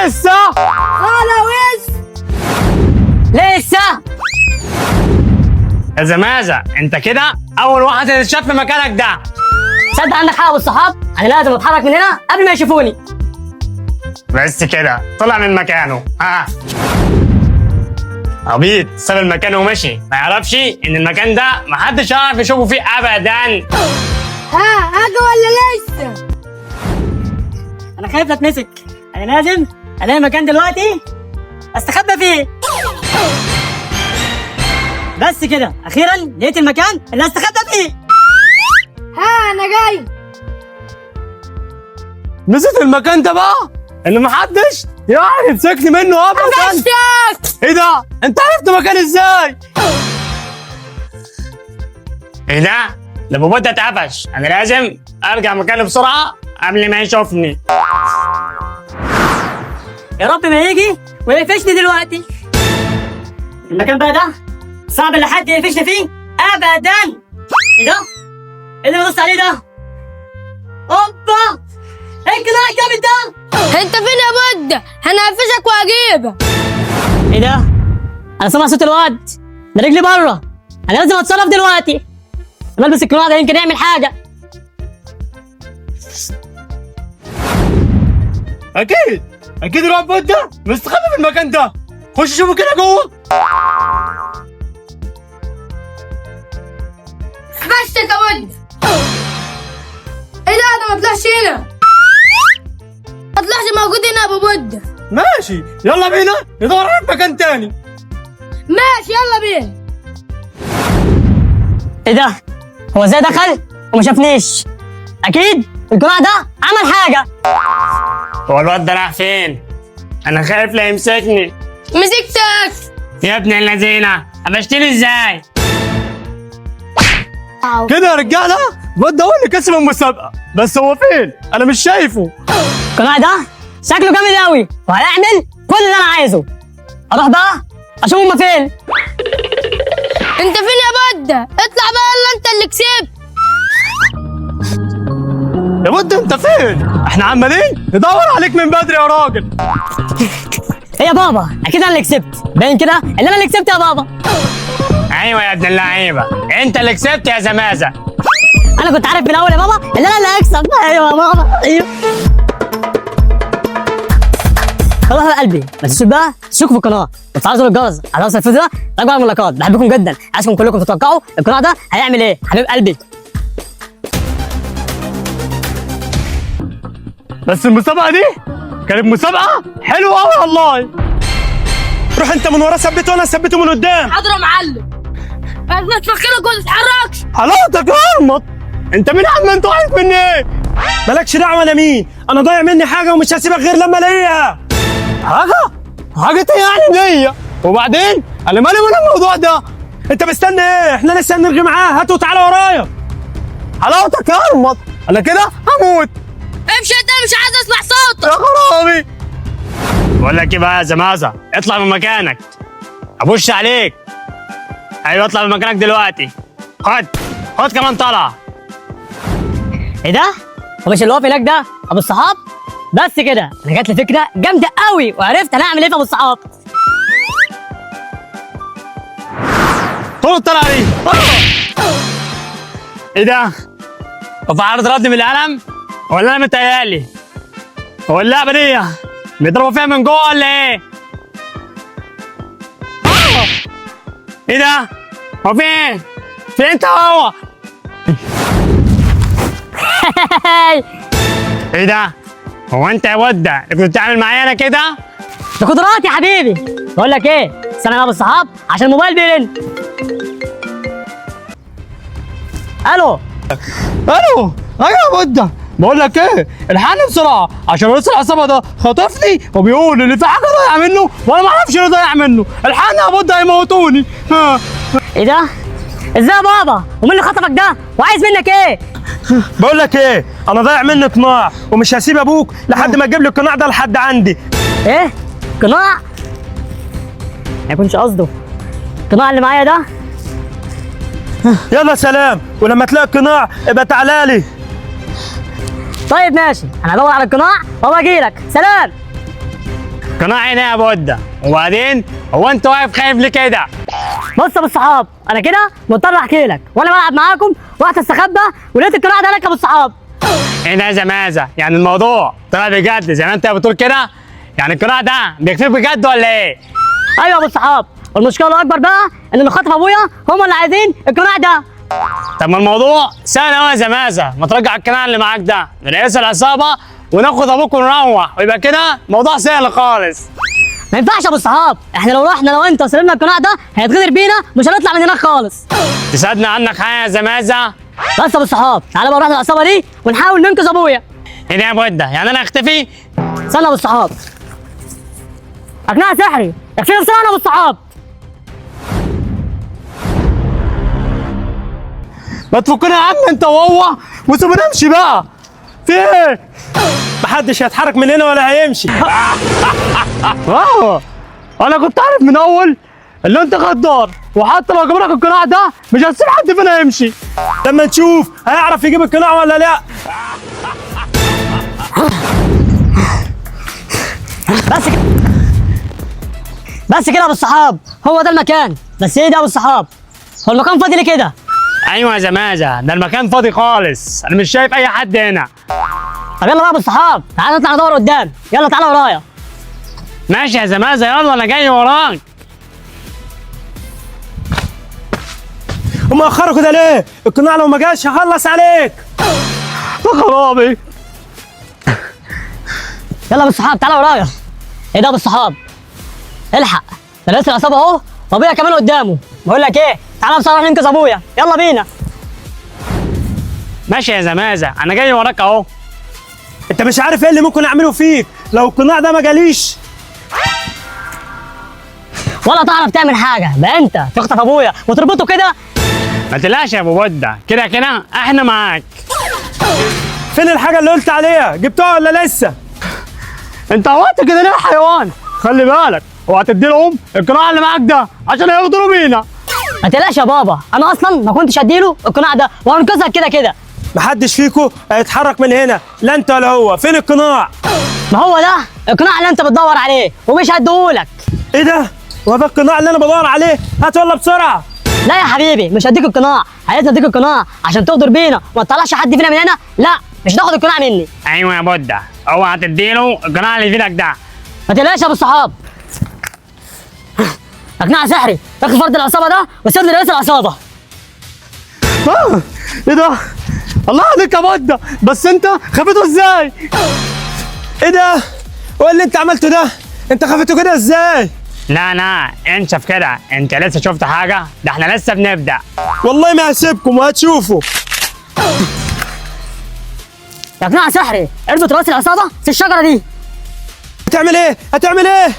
لسه خلاص لسه. يا زمازة انت كده اول واحد هتتشاف في مكانك ده. تصدق عندك حق والصحاب، انا لازم اتحرك من هنا قبل ما يشوفوني. بس كده طلع من مكانه. ها عبيط ساب المكان ومشي، ما يعرفش ان المكان ده محدش يعرف يشوفه فيه ابدا. ها حاجة ولا لسه؟ انا خايف اتمسك، انا لازم الاقي مكان دلوقتي استخبى فيه. بس كده اخيرا لقيت المكان اللي استخبى فيه. ها أنا جاي. نسيت المكان ده بقى اللي محدش يعرف يمسكني منه ابدا. قفشتك. ايه ده؟ انت عرفت مكان ازاي؟ ايه ده؟ ده بابا ده اتقفش، انا لازم ارجع مكاني بسرعه قبل ما يشوفني. يا رب ما يجي ويقفشني دلوقتي. المكان بقى ده صعب ان حد يقفشني فيه ابدا. ايه ده؟ ايه اللي ببص عليه ده؟ اوبا! ايه القناع الجامد ده؟ أنت فين يا بود؟ هنقفشك وهجيبك. ايه ده؟ انا سامع صوت الواد ده، رجلي بره. انا لازم اتصرف دلوقتي. لما البس القناع ده يمكن يعمل حاجه. اكيد الواد بود ده مستخبي في المكان ده. خش شوفه كده جوه. قفشتك يا بود. إيه ده ما طلعش هنا. ما طلعش موجود هنا يا أبو بود. ماشي يلا بينا ندور على مكان تاني. ماشي يلا بينا. ايه ده؟ هو ازاي دخل وما شافنيش؟ اكيد القناع ده عمل حاجه. هو الواد ده راح فين؟ انا خايف لا يمسكني. مسكتك. يا ابن الذين قفشتني ازاي؟ كده يا رجاله الواد ده هو اللي كسب المسابقه، بس هو فين؟ انا مش شايفه. القناع ده شكله جامد قوي وهيعمل كل اللي انا عايزه. اروح بقى اشوف هما فين. أنت فين يا بود؟ اطلع بقى يلا أنت اللي كسبت. يا بود انت فين؟ احنا عمالين ندور عليك من بدري يا راجل. ايه يا بابا؟ اكيد انا اللي كسبت، باين كده ان انا اللي كسبت يا بابا. ايوه يا ابن اللعيبه انت اللي كسبت يا زمازه. انا كنت عارف من الاول يا بابا ان انا اللي هكسب. ايوه يا بابا ايوه. خلاص يا قلبي، ما تنسوش بقى تشتركوا في القناه وتفعلوا زر الجرس على وصل الفيديو ده. راجعوا على الملاقات، بحبكم جدا. عايزكم كلكم تتوقعوا القناه ده هيعمل ايه. حبيب قلبي. بس المسابقه دي كانت مسابقه حلوه قوي والله. روح انت من ورا ثبته وانا ثبته من قدام. حاضر يا معلم. ما تفكرك ولا تتحركش. حلاوتك يا ارمط. انت مين يا عم؟ انت عارف مني ايه؟ مالكش دعوه انا مين. انا ضايع مني حاجه ومش هسيبك غير لما الاقيها. حاجه ايه يعني دي؟ وبعدين انا مالي من الموضوع ده. انت مستني ايه؟ احنا لسه هنرغي معاه. هات وتعالى ورايا. حلاوتك يا ارمط. انا كده هموت. امشي انت، مش عايز اسمع صوتك. يا خرابي. بقول لك ايه بقى يا زمازه، اطلع من مكانك. ابوش عليك. ايوه اطلع من مكانك دلوقتي. خد كمان طلع. ايه ده؟ هو مش اللي واقف هناك ده ابو الصحاب؟ بس كده انا جات لي فكره جامده قوي وعرفت انا هعمل ايه في ابو الصحاب. خد الطلعه دي. ايه ده؟ هو في عرض رد من القلم ولا انا متهيألي؟ هو اللعبه دي بيضربوا فيها من جوه ولا ايه؟ ايه ده؟ هو فين؟ فين انت هو؟ ايه ده؟ هو انت يا واد ده اللي كنت بتعمل معايا انا كده؟ ده قدرات يا حبيبي. بقول لك ايه، استنى يا ابو الصحاب عشان الموبايل بيرن. الو ايوه يا واد ده. بقول لك ايه، الحقني بسرعه عشان رئيس العصابه ده خاطفني وبيقول ان في حاجه ضايعه منه وانا ما اعرفش اللي ضايع منه. الحقني يا واد ده هيموتوني. ايه ده؟ ازاي يا بابا؟ ومين اللي خطفك ده؟ وعايز منك ايه؟ بقول لك ايه، انا ضايع مني قناع ومش هسيب ابوك لحد ما تجيب لي القناع ده لحد عندي. ايه؟ قناع؟ ما يكونش قصده القناع اللي معايا ده. يلا سلام، ولما تلاقي القناع ابقى تعالى لي. طيب ماشي، انا هدور على القناع وابقى اجي لك. سلام. القناع هنا يا بودة. وبعدين هو انت واقف خايف ليه كده؟ بص يا ابو الصحاب، انا كده مضطر احكي لك، وانا بلعب معاكم رحت استخبى ولقيت القناع ده لك يا ابو الصحاب. ايه ده يا زمازة؟ يعني الموضوع طلع بجد زي ما انت بتقول كده؟ يعني القناع ده بيكفيك بجد ولا ايه؟ ايوه يا ابو الصحاب، والمشكله الاكبر بقى ان اللي خاطف ابويا هم اللي عايزين القناع ده. طب ما الموضوع سهل قوي يا زمازة، ما ترجع القناع اللي معاك ده لرئيس العصابة وناخد ابوك ونروح، ويبقى كده موضوع سهل خالص. ما ينفعش يا ابو الصحاب، احنا لو رحنا لو انت وسلمنا القناع ده هيتغدر بينا، مش هنطلع من هناك خالص. تساعدنا عنك حاجة يا زمازة؟ بس يا ابو الصحاب تعالى بقى نروح للعصابه دي ونحاول ننقذ ابويا. ايه ده يا بودة؟ يعني انا اختفي؟ استنى يا ابو الصحاب، اقناع سحري يكفينا بسرعه يا ابو الصحاب. ما تفكنا يا عم انت وهو وسيبنا نمشي بقى. في ايه؟ محدش هيتحرك من هنا ولا هيمشي. انا كنت عارف من اول اللي انت غدار، وحتى لو جاب لك القناع ده مش هتسيب حد فينا يمشي. لما نشوف هيعرف يجيب القناع ولا لا. بس كده بس كده يا ابو الصحاب، هو ده المكان. بس ايه ده يا ابو الصحاب؟ هو المكان فاضي ليه كده؟ ايوه يا زمازة، ده المكان فاضي خالص، انا مش شايف اي حد هنا. طب يلا بقى يا ابو الصحاب، تعالى نطلع ندور قدام، يلا تعالى ورايا. ماشي يا زمازة، يلا انا جاي وراك. هم اخروا كده ليه؟ القناع لو ما جاش هخلص عليك. يا خرابي. يلا يا ابو الصحاب تعالى ورايا. ايه ده يا ابو الصحاب؟ الحق، ده لسه العصابه اهو، وابويا كمان قدامه. بقول لك ايه، تعالى بسرعه نروح ننقذ ابويا، يلا بينا. ماشي يا زمازة، انا جاي وراك اهو. انت مش عارف ايه اللي ممكن اعمله فيك لو القناع ده ما جاليش. ولا تعرف تعمل حاجه، ده انت تخطف ابويا وتربطه كده. ما تقلقش يا ابو بودة، كده كده احنا معاك. فين الحاجه اللي قلت عليها؟ جبتها ولا لسه؟ انت عوضت كده ليه يا حيوان؟ خلي بالك اوعى تدي لهم القناع اللي معاك ده عشان هيغدروا بينا. ما تقلقش يا بابا، انا اصلا ما كنتش اديله القناع ده وهنقذك كده كده. محدش فيكو هيتحرك من هنا، لا انت ولا هو. فين القناع؟ ما هو ده القناع اللي انت بتدور عليه ومش هديهولك. ايه ده؟ هو ده القناع اللي انا بدور عليه؟ هات والله بسرعه. لا يا حبيبي، مش هديك القناع، عايزني اديك القناع عشان تغدر بينا وما تطلعش حد فينا من هنا. لا، مش تاخد القناع مني. ايوه يا بودة، اوعى تديله القناع اللي في ايدك ده. ما تقلقش يا ابو الصحاب، اقناع سحري ياخد فرد العصابه ده وسيب لي رئيس العصابه. ايه ده؟ الله عليك يا بودة، بس انت خفيته ازاي؟ ايه ده؟ هو اللي انت عملته ده؟ انت خفيته كده ازاي؟ لا انشف كده، انت لسه شفت حاجة؟ ده احنا لسه بنبدأ. والله ما هسيبكم وهتشوفوا. يا اقناع سحري اربط رئيس العصابه في الشجره دي. هتعمل ايه؟ هتعمل ايه؟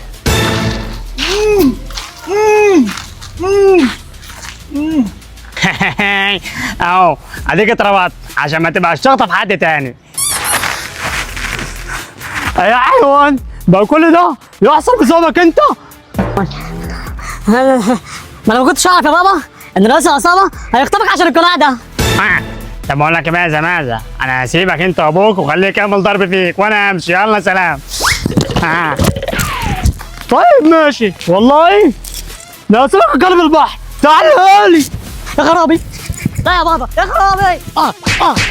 اهو اديك اتربطت عشان ما تبقاش تخطف حد تاني. يا حيوان، بقى كل ده يحصل بسببك انت؟ ما انا ما كنتش اعرف يا بابا ان رئيس العصابه هيخطفك عشان القناع ده. طب اقول لك ايه بقى يا زمازة، انا هسيبك انت وابوك وخليه يكمل ضرب فيك وانا امشي. يلا سلام. طيب ماشي، والله ده اسلك قلب البحر. تعال لي يا خرابي، لا يا بابا، يا خرابي.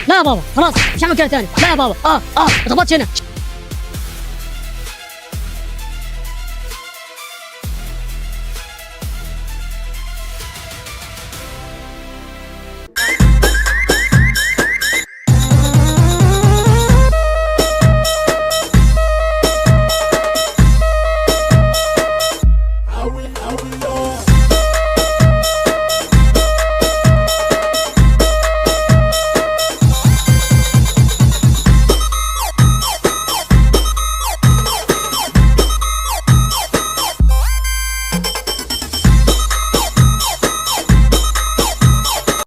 لا يا بابا، خلاص مش هعمل كده تاني. لا يا بابا، ما تخبطش هنا.